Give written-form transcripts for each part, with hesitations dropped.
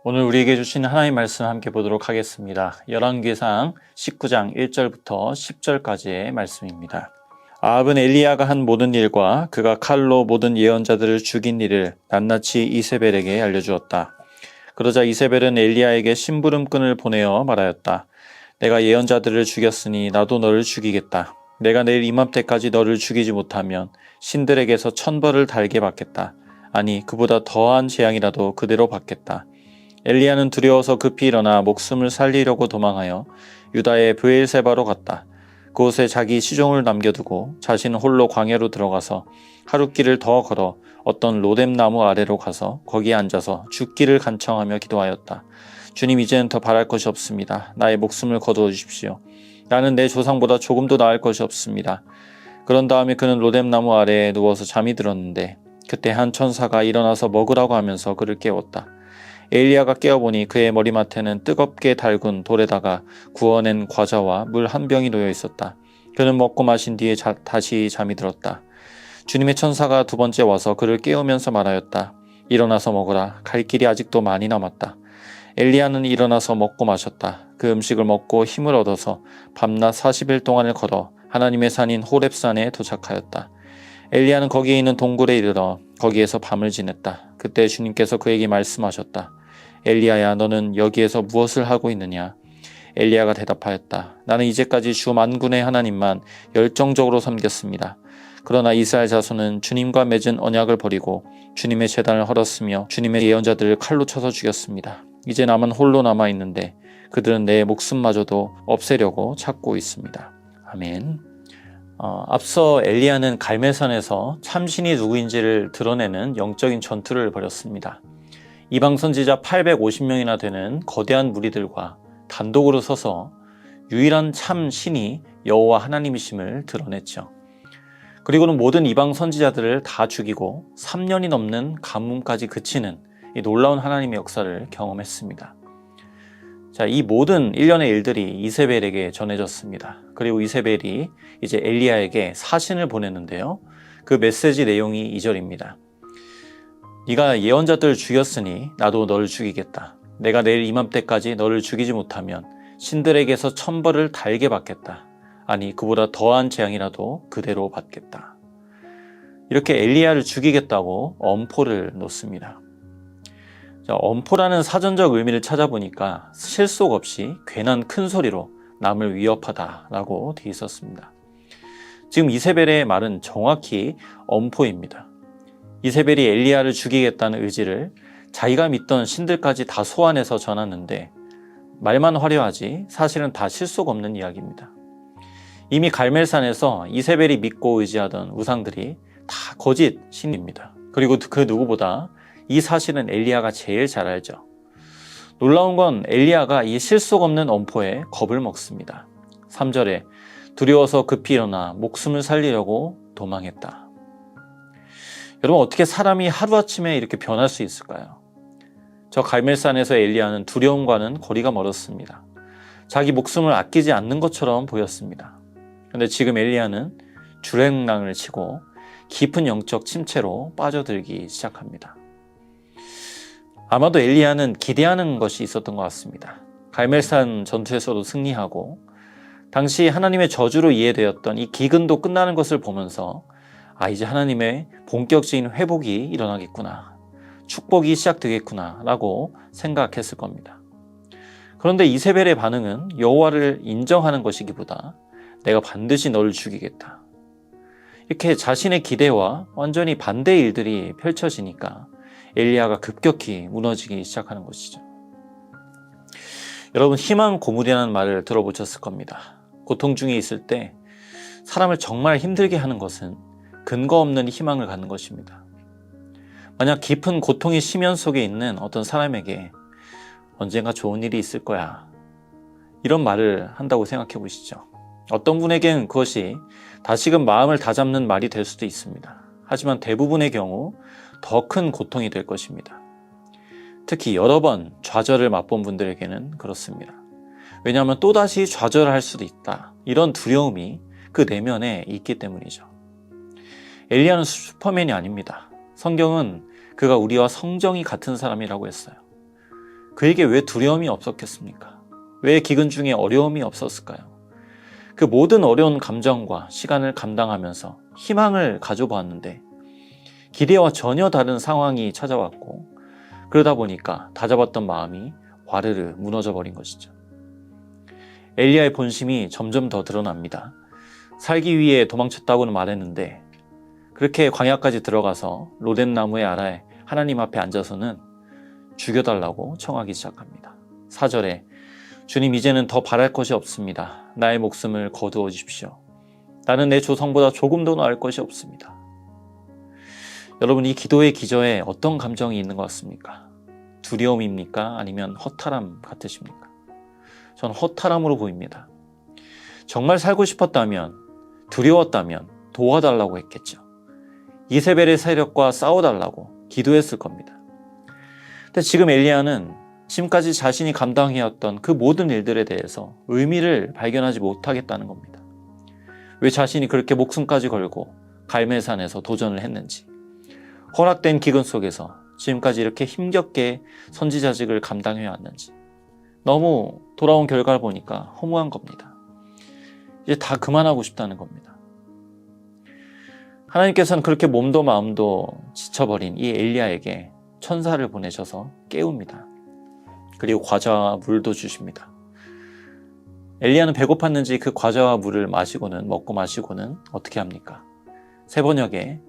오늘 우리에게 주신 하나님의 말씀 함께 보도록 하겠습니다. 열왕기상 19장 1절부터 10절까지의 말씀입니다. 아합은 엘리야가 한 모든 일과 그가 칼로 모든 예언자들을 죽인 일을 낱낱이 이세벨에게 알려주었다. 그러자 이세벨은 엘리야에게 심부름꾼을 보내어 말하였다. 내가 예언자들을 죽였으니 나도 너를 죽이겠다. 내가 내일 이맘때까지 너를 죽이지 못하면 신들에게서 천벌을 달게 받겠다. 아니 그보다 더한 재앙이라도 그대로 받겠다. 엘리야는 두려워서 급히 일어나 목숨을 살리려고 도망하여 유다의 브엘세바로 갔다. 그곳에 자기 시종을 남겨두고 자신은 홀로 광야로 들어가서 하룻길을 더 걸어 어떤 로뎀나무 아래로 가서 거기에 앉아서 죽기를 간청하며 기도하였다. 주님, 이제는 더 바랄 것이 없습니다. 나의 목숨을 거두어 주십시오. 나는 내 조상보다 조금도 나을 것이 없습니다. 그런 다음에 그는 로뎀나무 아래에 누워서 잠이 들었는데 그때 한 천사가 일어나서 먹으라고 하면서 그를 깨웠다. 엘리야가 깨어보니 그의 머리맡에는 뜨겁게 달군 돌에다가 구워낸 과자와 물 한 병이 놓여 있었다. 그는 먹고 마신 뒤에 다시 잠이 들었다. 주님의 천사가 두 번째 와서 그를 깨우면서 말하였다. 일어나서 먹으라. 갈 길이 아직도 많이 남았다. 엘리야는 일어나서 먹고 마셨다. 그 음식을 먹고 힘을 얻어서 밤낮 40일 동안을 걸어 하나님의 산인 호렙산에 도착하였다. 엘리야는 거기에 있는 동굴에 이르러 거기에서 밤을 지냈다. 그때 주님께서 그에게 말씀하셨다. 엘리야야, 너는 여기에서 무엇을 하고 있느냐? 엘리야가 대답하였다. 나는 이제까지 주 만군의 하나님만 열정적으로 섬겼습니다. 그러나 이스라엘 자손은 주님과 맺은 언약을 버리고 주님의 제단을 헐었으며 주님의 예언자들을 칼로 쳐서 죽였습니다. 이제 나만 홀로 남아있는데 그들은 내 목숨마저도 없애려고 찾고 있습니다. 아멘. 앞서 엘리야는 갈멜산에서 참신이 누구인지를 드러내는 영적인 전투를 벌였습니다. 이방 선지자 850명이나 되는 거대한 무리들과 단독으로 서서 유일한 참 신이 여호와 하나님이심을 드러냈죠. 그리고는 모든 이방 선지자들을 다 죽이고 3년이 넘는 가뭄까지 그치는 이 놀라운 하나님의 역사를 경험했습니다. 자, 이 모든 일련의 일들이 이세벨에게 전해졌습니다. 그리고 이세벨이 이제 엘리야에게 사신을 보냈는데요. 그 메시지 내용이 2절입니다. 네가 예언자들을 죽였으니 나도 너를 죽이겠다. 내가 내일 이맘때까지 너를 죽이지 못하면 신들에게서 천벌을 달게 받겠다. 아니 그보다 더한 재앙이라도 그대로 받겠다. 이렇게 엘리야를 죽이겠다고 엄포를 놓습니다. 자, 엄포라는 사전적 의미를 찾아보니까 실속 없이 괜한 큰 소리로 남을 위협하다라고 되어 있었습니다. 지금 이세벨의 말은 정확히 엄포입니다. 이세벨이 엘리야를 죽이겠다는 의지를 자기가 믿던 신들까지 다 소환해서 전하는데 말만 화려하지 사실은 다 실속 없는 이야기입니다. 이미 갈멜산에서 이세벨이 믿고 의지하던 우상들이 다 거짓 신입니다. 그리고 그 누구보다 이 사실은 엘리야가 제일 잘 알죠. 놀라운 건 엘리야가 이 실속 없는 엄포에 겁을 먹습니다. 3절에 두려워서 급히 일어나 목숨을 살리려고 도망했다. 여러분, 어떻게 사람이 하루아침에 이렇게 변할 수 있을까요? 저 갈멜산에서 엘리야는 두려움과는 거리가 멀었습니다. 자기 목숨을 아끼지 않는 것처럼 보였습니다. 그런데 지금 엘리야는 주랭랑을 치고 깊은 영적 침체로 빠져들기 시작합니다. 아마도 엘리야는 기대하는 것이 있었던 것 같습니다. 갈멜산 전투에서도 승리하고 당시 하나님의 저주로 이해되었던 이 기근도 끝나는 것을 보면서 이제 하나님의 본격적인 회복이 일어나겠구나, 축복이 시작되겠구나 라고 생각했을 겁니다. 그런데 이세벨의 반응은 여호와를 인정하는 것이기보다 내가 반드시 너를 죽이겠다, 이렇게 자신의 기대와 완전히 반대의 일들이 펼쳐지니까 엘리야가 급격히 무너지기 시작하는 것이죠. 여러분, 희망 고물이라는 말을 들어보셨을 겁니다. 고통 중에 있을 때 사람을 정말 힘들게 하는 것은 근거 없는 희망을 갖는 것입니다. 만약 깊은 고통의 심연 속에 있는 어떤 사람에게 언젠가 좋은 일이 있을 거야, 이런 말을 한다고 생각해 보시죠. 어떤 분에게는 그것이 다시금 마음을 다잡는 말이 될 수도 있습니다. 하지만 대부분의 경우 더 큰 고통이 될 것입니다. 특히 여러 번 좌절을 맛본 분들에게는 그렇습니다. 왜냐하면 또다시 좌절할 수도 있다, 이런 두려움이 그 내면에 있기 때문이죠. 엘리야는 슈퍼맨이 아닙니다. 성경은 그가 우리와 성정이 같은 사람이라고 했어요. 그에게 왜 두려움이 없었겠습니까? 왜 기근 중에 어려움이 없었을까요? 그 모든 어려운 감정과 시간을 감당하면서 희망을 가져보았는데 기대와 전혀 다른 상황이 찾아왔고 그러다 보니까 다잡았던 마음이 와르르 무너져 버린 것이죠. 엘리야의 본심이 점점 더 드러납니다. 살기 위해 도망쳤다고는 말했는데 그렇게 광야까지 들어가서 로덴 나무의 아래에 하나님 앞에 앉아서는 죽여달라고 청하기 시작합니다. 4절에 주님 이제는 더 바랄 것이 없습니다. 나의 목숨을 거두어 주십시오. 나는 내 조상보다 조금도 나을 것이 없습니다. 여러분 이 기도의 기저에 어떤 감정이 있는 것 같습니까? 두려움입니까? 아니면 허탈함 같으십니까? 전 허탈함으로 보입니다. 정말 살고 싶었다면 두려웠다면 도와달라고 했겠죠. 이세벨의 세력과 싸워달라고 기도했을 겁니다. 근데 지금 엘리야는 지금까지 자신이 감당해왔던 그 모든 일들에 대해서 의미를 발견하지 못하겠다는 겁니다. 왜 자신이 그렇게 목숨까지 걸고 갈멜산에서 도전을 했는지, 허락된 기근 속에서 지금까지 이렇게 힘겹게 선지자직을 감당해왔는지, 너무 돌아온 결과를 보니까 허무한 겁니다. 이제 다 그만하고 싶다는 겁니다. 하나님께서는 그렇게 몸도 마음도 지쳐버린 이 엘리야에게 천사를 보내셔서 깨웁니다. 그리고 과자와 물도 주십니다. 엘리야는 배고팠는지 그 과자와 물을 먹고 마시고는 어떻게 합니까? 세 번역에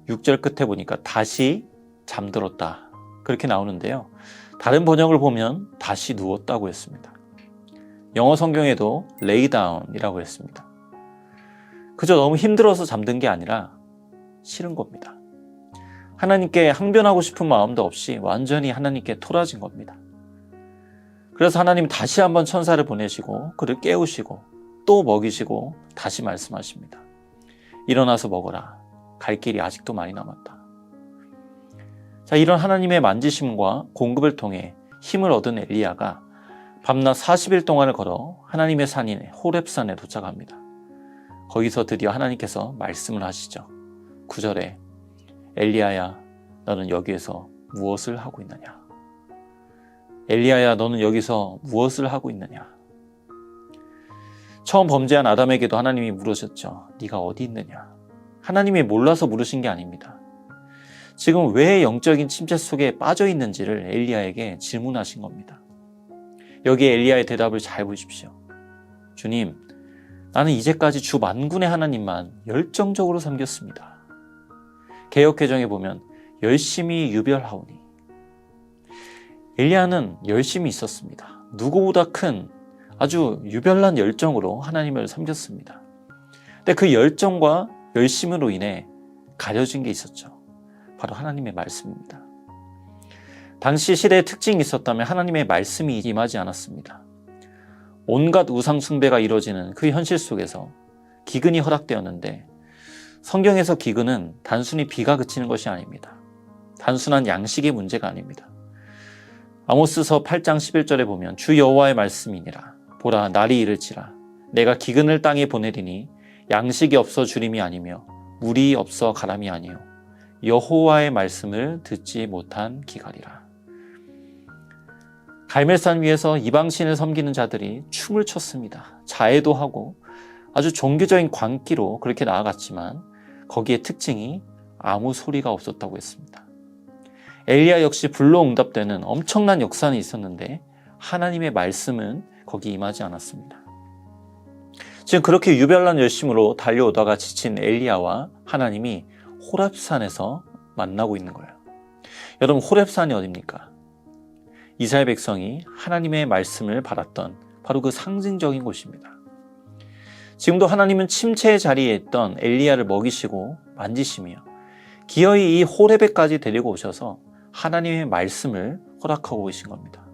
6절 끝에 보니까 다시 잠들었다. 그렇게 나오는데요. 다른 번역을 보면 다시 누웠다고 했습니다. 영어 성경에도 lay down이라고 했습니다. 그저 너무 힘들어서 잠든 게 아니라 싫은 겁니다. 하나님께 항변하고 싶은 마음도 없이 완전히 하나님께 토라진 겁니다. 그래서 하나님은 다시 한번 천사를 보내시고 그를 깨우시고 또 먹이시고 다시 말씀하십니다. 일어나서 먹어라. 갈 길이 아직도 많이 남았다. 자, 이런 하나님의 만지심과 공급을 통해 힘을 얻은 엘리야가 밤낮 40일 동안을 걸어 하나님의 산인 호렙산에 도착합니다. 거기서 드디어 하나님께서 말씀을 하시죠. 9절에 엘리야야 너는 여기에서 무엇을 하고 있느냐? 엘리야야 너는 여기서 무엇을 하고 있느냐? 처음 범죄한 아담에게도 하나님이 물으셨죠. 네가 어디 있느냐? 하나님이 몰라서 물으신 게 아닙니다. 지금 왜 영적인 침체 속에 빠져 있는지를 엘리야에게 질문하신 겁니다. 여기에 엘리야의 대답을 잘 보십시오. 주님, 나는 이제까지 주 만군의 하나님만 열정적으로 섬겼습니다. 개역개정에 보면 열심히 유별하오니. 엘리야는 열심히 있었습니다. 누구보다 큰 아주 유별난 열정으로 하나님을 섬겼습니다. 근데 그 열정과 열심으로 인해 가려진 게 있었죠. 바로 하나님의 말씀입니다. 당시 시대의 특징이 있었다면 하나님의 말씀이 임하지 않았습니다. 온갖 우상 숭배가 이루어지는 그 현실 속에서 기근이 허락되었는데 성경에서 기근은 단순히 비가 그치는 것이 아닙니다. 단순한 양식의 문제가 아닙니다. 아모스서 8장 11절에 보면 주 여호와의 말씀이니라. 보라 날이 이를지라. 내가 기근을 땅에 보내리니 양식이 없어 주림이 아니며 물이 없어 가람이 아니요 여호와의 말씀을 듣지 못한 기갈이라. 갈멜산 위에서 이방신을 섬기는 자들이 춤을 췄습니다. 자해도 하고 아주 종교적인 광기로 그렇게 나아갔지만 거기에 특징이 아무 소리가 없었다고 했습니다. 엘리야 역시 불로 응답되는 엄청난 역사는 있었는데 하나님의 말씀은 거기 임하지 않았습니다. 지금 그렇게 유별난 열심으로 달려오다가 지친 엘리야와 하나님이 호렙산에서 만나고 있는 거예요. 여러분 호렙산이 어디입니까? 이스라엘 백성이 하나님의 말씀을 받았던 바로 그 상징적인 곳입니다. 지금도 하나님은 침체의 자리에 있던 엘리야를 먹이시고 만지시며 기어이 이 호렙에까지 데리고 오셔서 하나님의 말씀을 허락하고 계신 겁니다.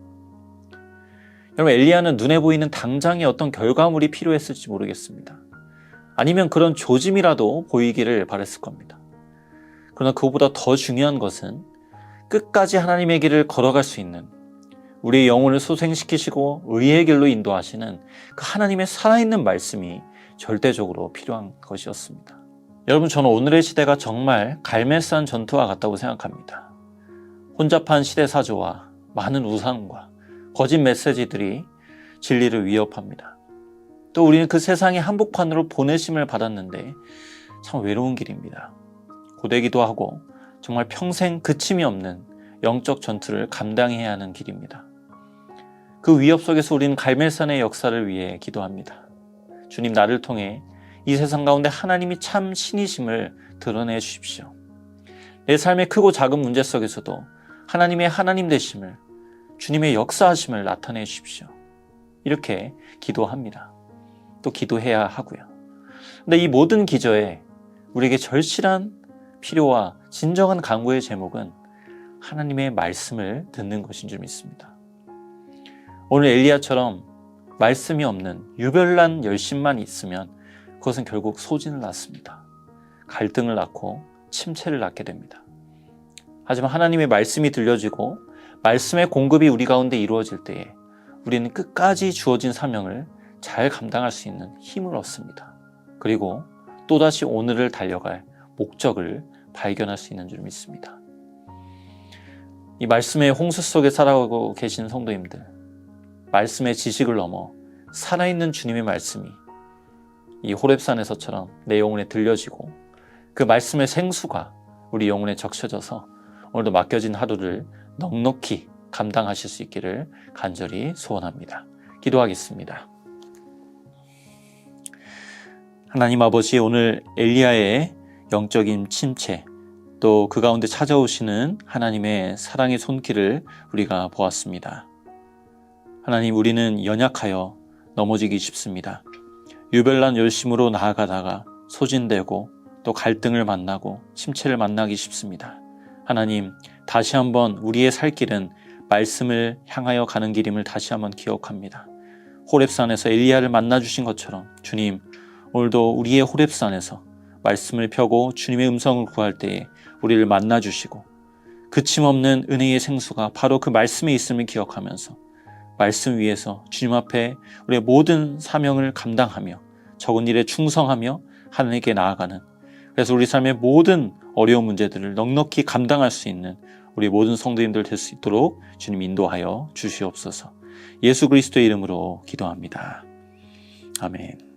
여러분 엘리야는 눈에 보이는 당장의 어떤 결과물이 필요했을지 모르겠습니다. 아니면 그런 조짐이라도 보이기를 바랬을 겁니다. 그러나 그보다 더 중요한 것은 끝까지 하나님의 길을 걸어갈 수 있는 우리의 영혼을 소생시키시고 의의 길로 인도하시는 그 하나님의 살아있는 말씀이 절대적으로 필요한 것이었습니다. 여러분 저는 오늘의 시대가 정말 갈멜산 전투와 같다고 생각합니다. 혼잡한 시대사조와 많은 우상과 거짓 메시지들이 진리를 위협합니다. 또 우리는 그 세상의 한복판으로 보내심을 받았는데 참 외로운 길입니다. 고되기도 하고 정말 평생 그침이 없는 영적 전투를 감당해야 하는 길입니다. 그 위협 속에서 우리는 갈멜산의 역사를 위해 기도합니다. 주님, 나를 통해 이 세상 가운데 하나님이 참 신이심을 드러내 주십시오. 내 삶의 크고 작은 문제 속에서도 하나님의 하나님 되심을, 주님의 역사하심을 나타내 주십시오. 이렇게 기도합니다. 또 기도해야 하고요. 근데 이 모든 기저에 우리에게 절실한 필요와 진정한 간구의 제목은 하나님의 말씀을 듣는 것인 줄 믿습니다. 오늘 엘리야처럼 말씀이 없는 유별난 열심만 있으면 그것은 결국 소진을 낳습니다. 갈등을 낳고 침체를 낳게 됩니다. 하지만 하나님의 말씀이 들려지고 말씀의 공급이 우리 가운데 이루어질 때에 우리는 끝까지 주어진 사명을 잘 감당할 수 있는 힘을 얻습니다. 그리고 또다시 오늘을 달려갈 목적을 발견할 수 있는 줄 믿습니다. 이 말씀의 홍수 속에 살아가고 계신 성도님들, 말씀의 지식을 넘어 살아있는 주님의 말씀이 이 호렙산에서처럼 내 영혼에 들려지고 그 말씀의 생수가 우리 영혼에 적셔져서 오늘도 맡겨진 하루를 넉넉히 감당하실 수 있기를 간절히 소원합니다. 기도하겠습니다. 하나님 아버지, 오늘 엘리야의 영적인 침체, 또 그 가운데 찾아오시는 하나님의 사랑의 손길을 우리가 보았습니다. 하나님, 우리는 연약하여 넘어지기 쉽습니다. 유별난 열심으로 나아가다가 소진되고 또 갈등을 만나고 침체를 만나기 쉽습니다. 하나님, 다시 한번 우리의 살 길은 말씀을 향하여 가는 길임을 다시 한번 기억합니다. 호렙산에서 엘리야를 만나주신 것처럼 주님, 오늘도 우리의 호렙산에서 말씀을 펴고 주님의 음성을 구할 때에 우리를 만나주시고 그침없는 은혜의 생수가 바로 그 말씀에 있음을 기억하면서 말씀 위에서 주님 앞에 우리의 모든 사명을 감당하며 적은 일에 충성하며 하나님께 나아가는, 그래서 우리 삶의 모든 어려운 문제들을 넉넉히 감당할 수 있는 우리 모든 성도님들 될 수 있도록 주님 인도하여 주시옵소서. 예수 그리스도의 이름으로 기도합니다. 아멘.